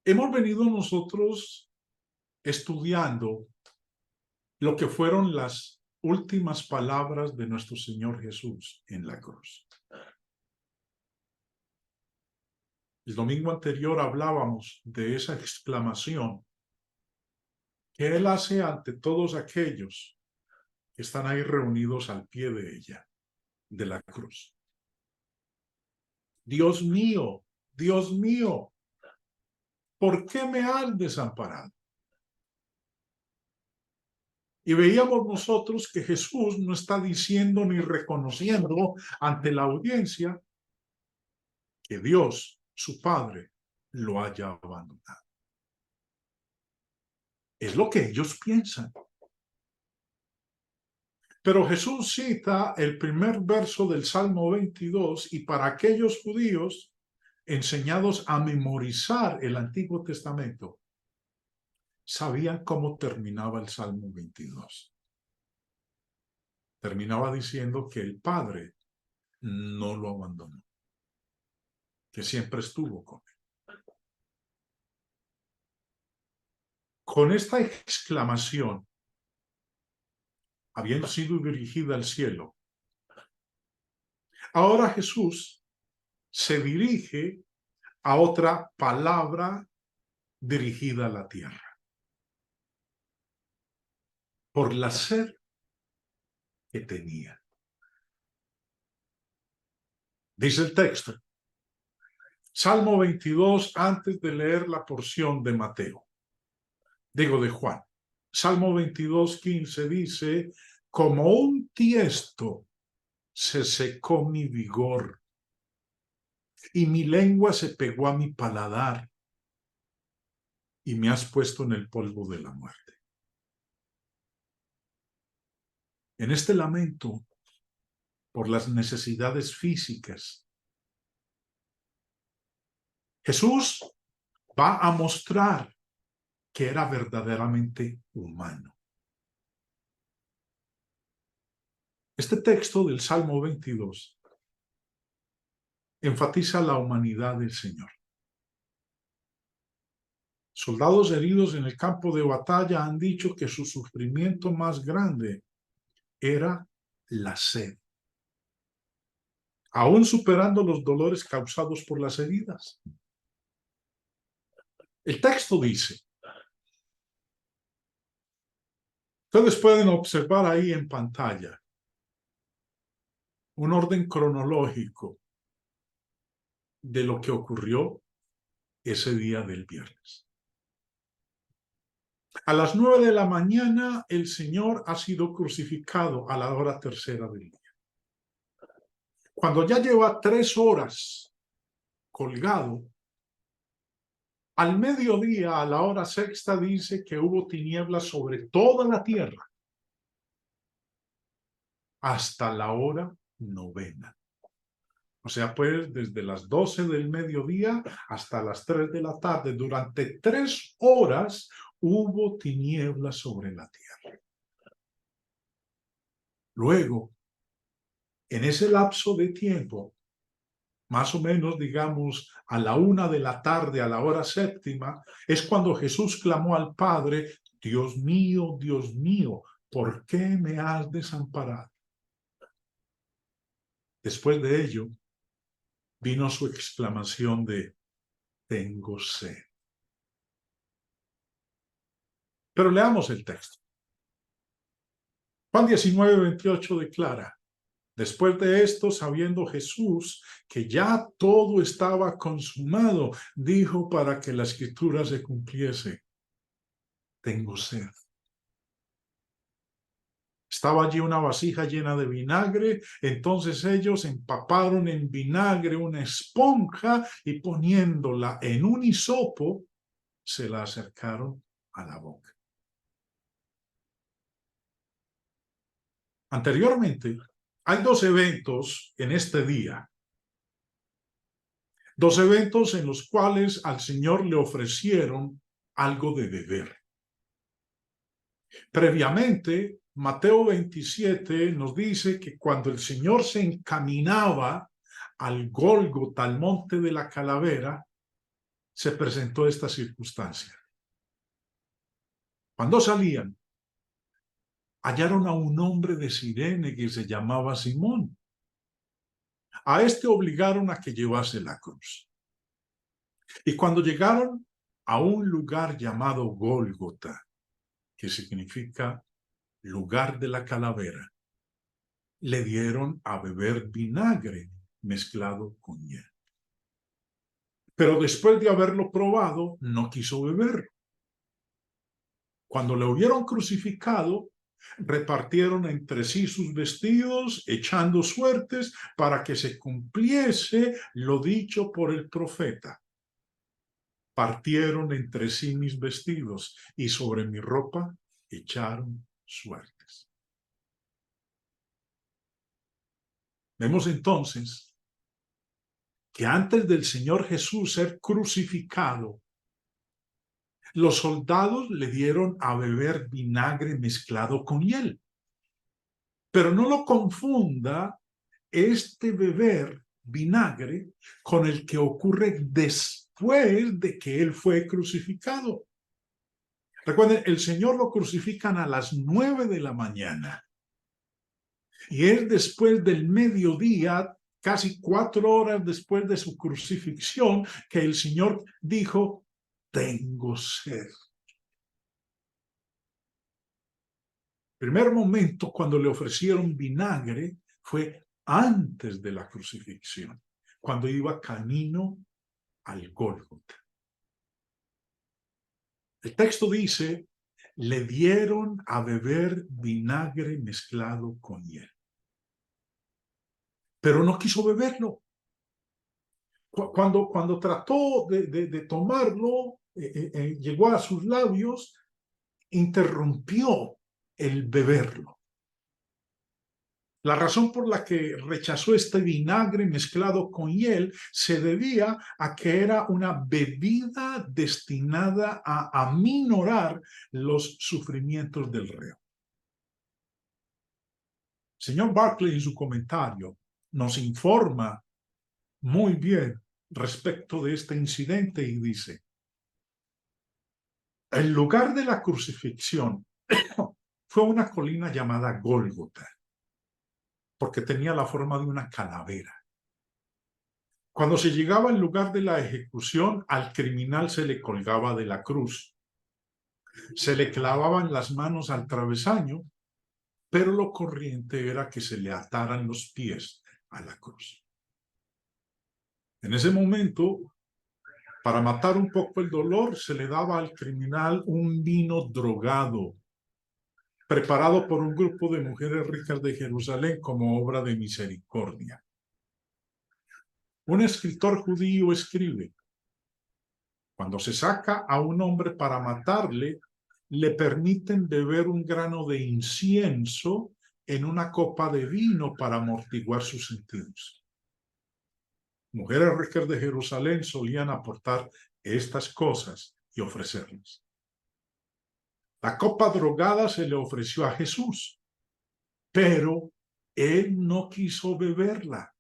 Hemos venido nosotros estudiando lo que fueron las últimas palabras de nuestro Señor Jesús en la cruz. El domingo anterior hablábamos de esa exclamación que Él hace ante todos aquellos que están ahí reunidos al pie de ella, de la cruz. Dios mío, ¿por qué me has desamparado? Y veíamos nosotros que Jesús no está diciendo ni reconociendo ante la audiencia que Dios, su Padre, lo haya abandonado. Es lo que ellos piensan. Pero Jesús cita el primer verso del Salmo 22 y para aquellos judíos enseñados a memorizar el Antiguo Testamento, sabían cómo terminaba el Salmo 22. Terminaba diciendo que el Padre no lo abandonó, que siempre estuvo con él. Con esta exclamación, habiendo sido dirigida al cielo, ahora Jesús se dirige a otra palabra dirigida a la tierra. Por la sed que tenía. Dice el texto, Salmo 22, antes de leer la porción de Mateo, de Juan. Salmo 22, 15 dice, como un tiesto se secó mi vigor y mi lengua se pegó a mi paladar y me has puesto en el polvo de la muerte. En este lamento por las necesidades físicas, Jesús va a mostrar que era verdaderamente humano. Este texto del Salmo 22 enfatiza la humanidad del Señor. Soldados heridos en el campo de batalla han dicho que su sufrimiento más grande era la sed, aún superando los dolores causados por las heridas. El texto dice, ustedes pueden observar ahí en pantalla un orden cronológico de lo que ocurrió ese día del viernes. A las 9 de la mañana el Señor ha sido crucificado a la hora tercera del día. Cuando ya lleva 3 horas colgado, al mediodía, a la hora sexta, dice que hubo tinieblas sobre toda la tierra hasta la hora novena. O sea, pues desde las 12 del mediodía hasta las 3 de la tarde, durante 3 horas hubo tinieblas sobre la tierra. Luego, en ese lapso de tiempo, más o menos, digamos, a la 1 de la tarde, a la hora séptima, es cuando Jesús clamó al Padre, Dios mío, ¿por qué me has desamparado? Después de ello, vino su exclamación de, tengo sed. Pero leamos el texto. Juan 19, 28 declara, después de esto, sabiendo Jesús que ya todo estaba consumado, dijo para que la escritura se cumpliese, tengo sed. Estaba allí una vasija llena de vinagre, entonces ellos empaparon en vinagre una esponja y poniéndola en un hisopo, se la acercaron a la boca. Anteriormente, hay 2 eventos en este día. 2 eventos en los cuales al Señor le ofrecieron algo de beber. Previamente, Mateo 27 nos dice que cuando el Señor se encaminaba al Gólgota, al monte de la calavera, se presentó esta circunstancia. Cuando salían, hallaron a un hombre de Cirene que se llamaba Simón. A este obligaron a que llevase la cruz. Y cuando llegaron a un lugar llamado Gólgota, que significa lugar de la calavera, le dieron a beber vinagre mezclado con hiel. Pero después de haberlo probado, no quiso beberlo. Cuando le hubieron crucificado, repartieron entre sí sus vestidos, echando suertes para que se cumpliese lo dicho por el profeta. Partieron entre sí mis vestidos y sobre mi ropa echaron suertes. Vemos entonces que antes del Señor Jesús ser crucificado, los soldados le dieron a beber vinagre mezclado con hiel. Pero no lo confunda este beber vinagre con el que ocurre después de que él fue crucificado. Recuerden, el Señor lo crucifican a las 9 de la mañana. Y es después del mediodía, casi 4 horas después de su crucifixión, que el Señor dijo, tengo sed. El primer momento cuando le ofrecieron vinagre fue antes de la crucifixión, cuando iba camino al Gólgota. El texto dice, le dieron a beber vinagre mezclado con hiel. Pero no quiso beberlo. Cuando trató de tomarlo, llegó a sus labios, interrumpió el beberlo. La razón por la que rechazó este vinagre mezclado con hiel se debía a que era una bebida destinada a aminorar los sufrimientos del reo. Señor Barclay en su comentario nos informa muy bien respecto de este incidente y dice, el lugar de la crucifixión fue una colina llamada Gólgota, porque tenía la forma de una calavera. Cuando se llegaba al lugar de la ejecución, al criminal se le colgaba de la cruz. Se le clavaban las manos al travesaño, pero lo corriente era que se le ataran los pies a la cruz. En ese momento, para matar un poco el dolor, se le daba al criminal un vino drogado, preparado por un grupo de mujeres ricas de Jerusalén como obra de misericordia. Un escritor judío escribe, cuando se saca a un hombre para matarle, le permiten beber un grano de incienso en una copa de vino para amortiguar sus sentidos. Mujeres ricas de Jerusalén solían aportar estas cosas y ofrecerlas. La copa drogada se le ofreció a Jesús, pero él no quiso beberla,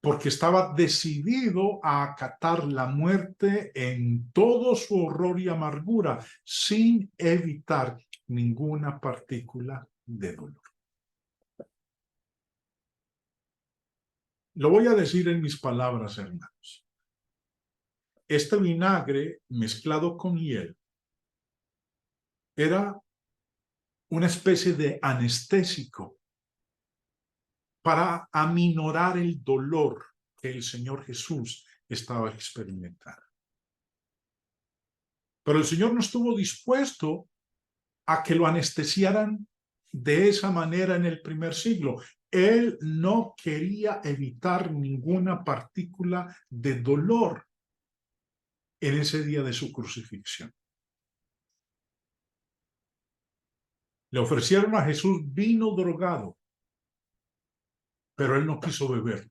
porque estaba decidido a acatar la muerte en todo su horror y amargura, sin evitar ninguna partícula de dolor. Lo voy a decir en mis palabras, hermanos. Este vinagre mezclado con hiel era una especie de anestésico para aminorar el dolor que el Señor Jesús estaba experimentando. Pero el Señor no estuvo dispuesto a que lo anestesiaran de esa manera en el primer siglo. Él no quería evitar ninguna partícula de dolor en ese día de su crucifixión. Le ofrecieron a Jesús vino drogado, pero él no quiso beber.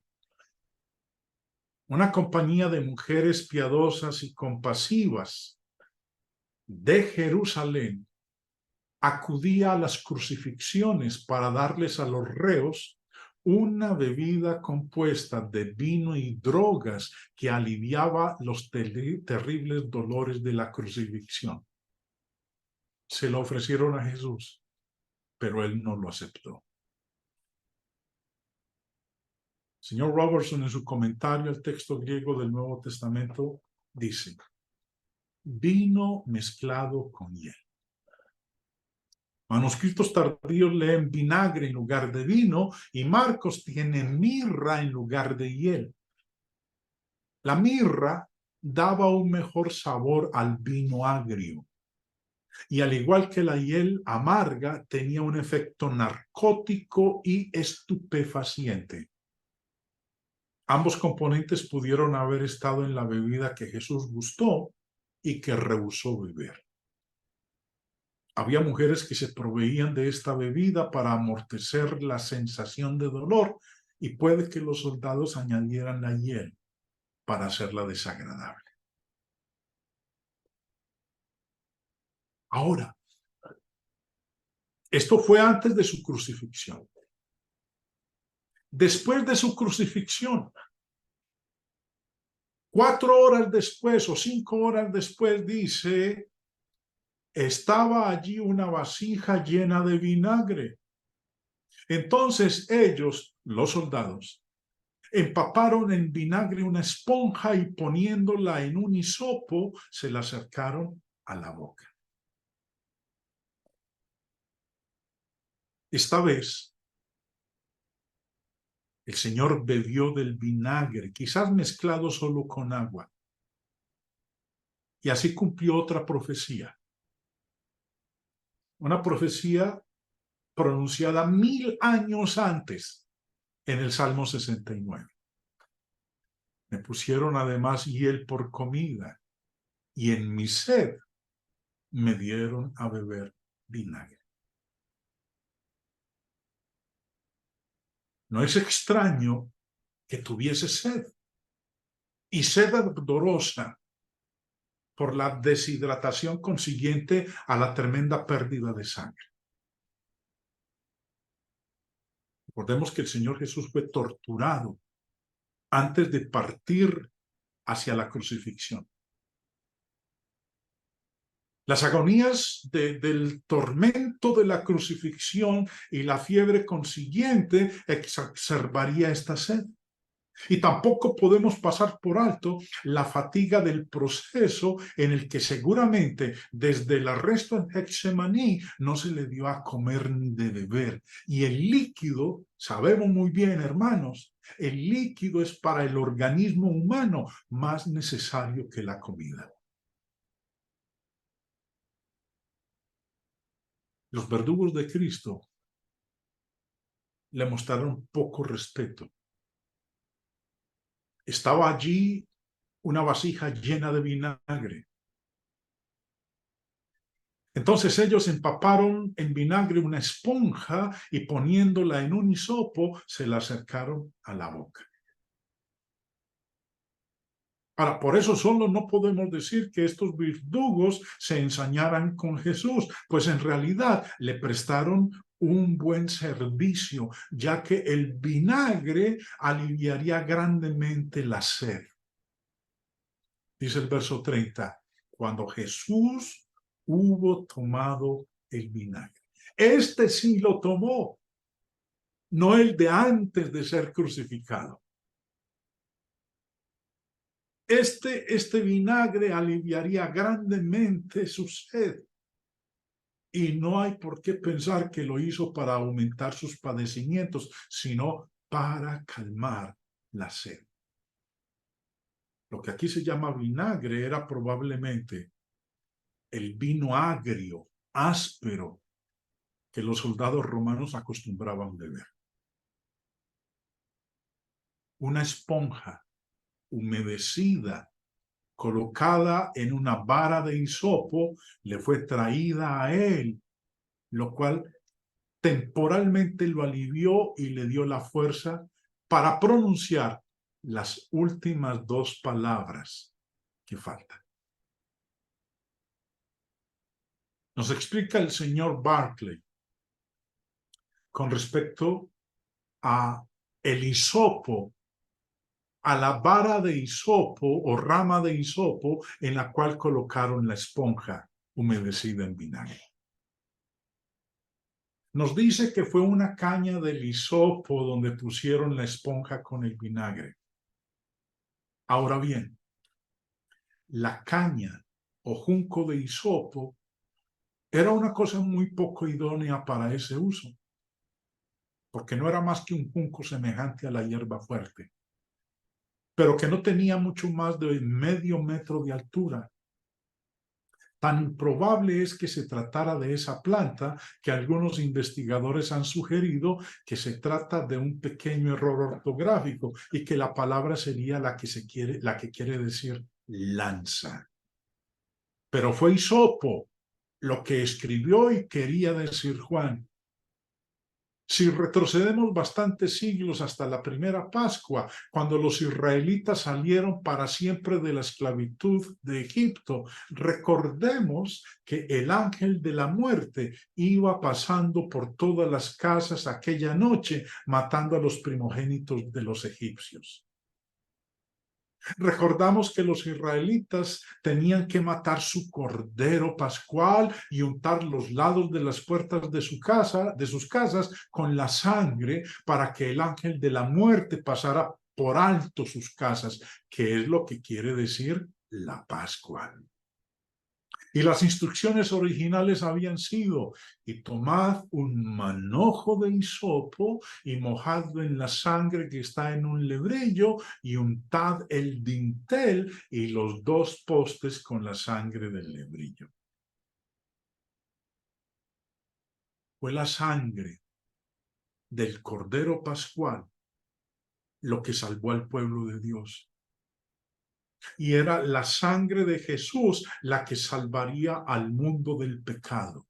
Una compañía de mujeres piadosas y compasivas de Jerusalén acudía a las crucifixiones para darles a los reos una bebida compuesta de vino y drogas que aliviaba los terribles dolores de la crucifixión. Se lo ofrecieron a Jesús, pero él no lo aceptó. Señor Robertson, en su comentario al texto griego del Nuevo Testamento, dice: vino mezclado con hiel. Manuscritos tardíos leen vinagre en lugar de vino y Marcos tiene mirra en lugar de hiel. La mirra daba un mejor sabor al vino agrio y, al igual que la hiel amarga, tenía un efecto narcótico y estupefaciente. Ambos componentes pudieron haber estado en la bebida que Jesús gustó y que rehusó beber. Había mujeres que se proveían de esta bebida para amortecer la sensación de dolor, y puede que los soldados añadieran la hiel para hacerla desagradable. Ahora, esto fue antes de su crucifixión. Después de su crucifixión, 4 horas después o 5 horas después, dice: estaba allí una vasija llena de vinagre. Entonces ellos, los soldados, empaparon en vinagre una esponja y, poniéndola en un hisopo, se la acercaron a la boca. Esta vez, el Señor bebió del vinagre, quizás mezclado solo con agua, y así cumplió otra profecía. Una profecía pronunciada 1000 años antes en el Salmo 69. Me pusieron además hiel por comida, y en mi sed me dieron a beber vinagre. No es extraño que tuviese sed, y sed ardorosa, por la deshidratación consiguiente a la tremenda pérdida de sangre. Recordemos que el Señor Jesús fue torturado antes de partir hacia la crucifixión. Las agonías del tormento de la crucifixión y la fiebre consiguiente exacerbaría esta sed. Y tampoco podemos pasar por alto la fatiga del proceso, en el que seguramente desde el arresto en Getsemaní no se le dio a comer ni de beber. Y el líquido, sabemos muy bien, hermanos, el líquido es para el organismo humano más necesario que la comida. Los verdugos de Cristo le mostraron poco respeto. Estaba allí una vasija llena de vinagre. Entonces ellos empaparon en vinagre una esponja y, poniéndola en un hisopo, se la acercaron a la boca. Ahora, por eso solo no podemos decir que estos verdugos se ensañaran con Jesús, pues en realidad le prestaron un buen servicio, ya que el vinagre aliviaría grandemente la sed. Dice el verso 30, cuando Jesús hubo tomado el vinagre. Este sí lo tomó, no el de antes de ser crucificado. Este vinagre aliviaría grandemente su sed. Y no hay por qué pensar que lo hizo para aumentar sus padecimientos, sino para calmar la sed. Lo que aquí se llama vinagre era probablemente el vino agrio, áspero, que los soldados romanos acostumbraban beber. Una esponja humedecida, colocada en una vara de hisopo, le fue traída a él, lo cual temporalmente lo alivió y le dio la fuerza para pronunciar las últimas 2 palabras que faltan. Nos explica el señor Barclay con respecto a el hisopo, a la vara de hisopo o rama de hisopo en la cual colocaron la esponja humedecida en vinagre. Nos dice que fue una caña del hisopo donde pusieron la esponja con el vinagre. Ahora bien, la caña o junco de hisopo era una cosa muy poco idónea para ese uso, porque no era más que un junco semejante a la hierba fuerte, pero que no tenía mucho más de medio metro de altura. Tan probable es que se tratara de esa planta que algunos investigadores han sugerido que se trata de un pequeño error ortográfico y que la palabra sería la que quiere decir lanza. Pero fue hisopo lo que escribió y quería decir Juan. Si retrocedemos bastantes siglos hasta la primera Pascua, cuando los israelitas salieron para siempre de la esclavitud de Egipto, recordemos que el ángel de la muerte iba pasando por todas las casas aquella noche, matando a los primogénitos de los egipcios. Recordamos que los israelitas tenían que matar su cordero pascual y untar los lados de las puertas de sus casas con la sangre para que el ángel de la muerte pasara por alto sus casas, que es lo que quiere decir la Pascua. Y las instrucciones originales habían sido: y tomad un manojo de hisopo y mojadlo en la sangre que está en un lebrillo y untad el dintel y los dos postes con la sangre del lebrillo. Fue la sangre del Cordero Pascual lo que salvó al pueblo de Dios. Y era la sangre de Jesús la que salvaría al mundo del pecado.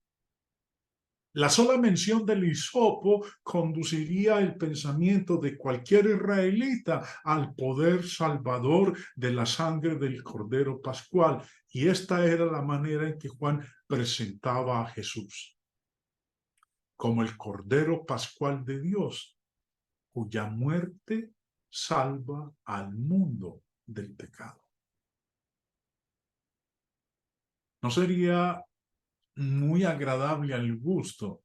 La sola mención del hisopo conduciría el pensamiento de cualquier israelita al poder salvador de la sangre del Cordero Pascual. Y esta era la manera en que Juan presentaba a Jesús como el Cordero Pascual de Dios, cuya muerte salva al mundo del pecado. ¿No sería muy agradable al gusto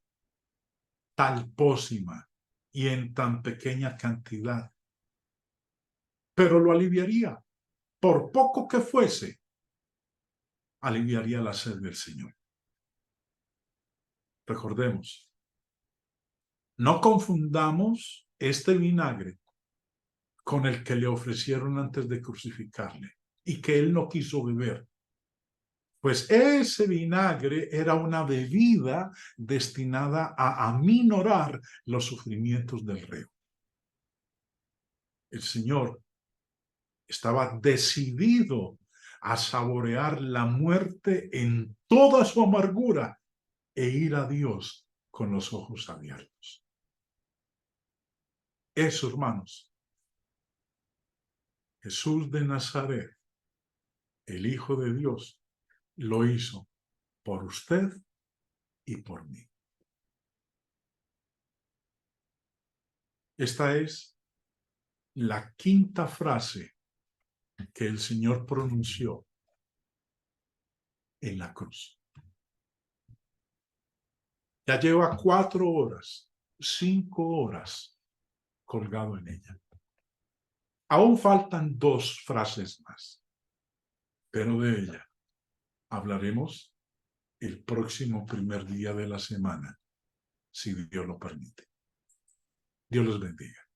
tal pócima y en tan pequeña cantidad? Pero lo aliviaría, por poco que fuese, aliviaría la sed del Señor. Recordemos, no confundamos este vinagre con el que le ofrecieron antes de crucificarle y que él no quiso beber. Pues ese vinagre era una bebida destinada a aminorar los sufrimientos del reo. El Señor estaba decidido a saborear la muerte en toda su amargura e ir a Dios con los ojos abiertos. Eso, hermanos, Jesús de Nazaret, el Hijo de Dios, lo hizo por usted y por mí. Esta es la quinta frase que el Señor pronunció en la cruz. Ya lleva 4 horas, 5 horas colgado en ella. Aún faltan 2 frases más, pero de ella hablaremos el próximo primer día de la semana, si Dios lo permite. Dios los bendiga.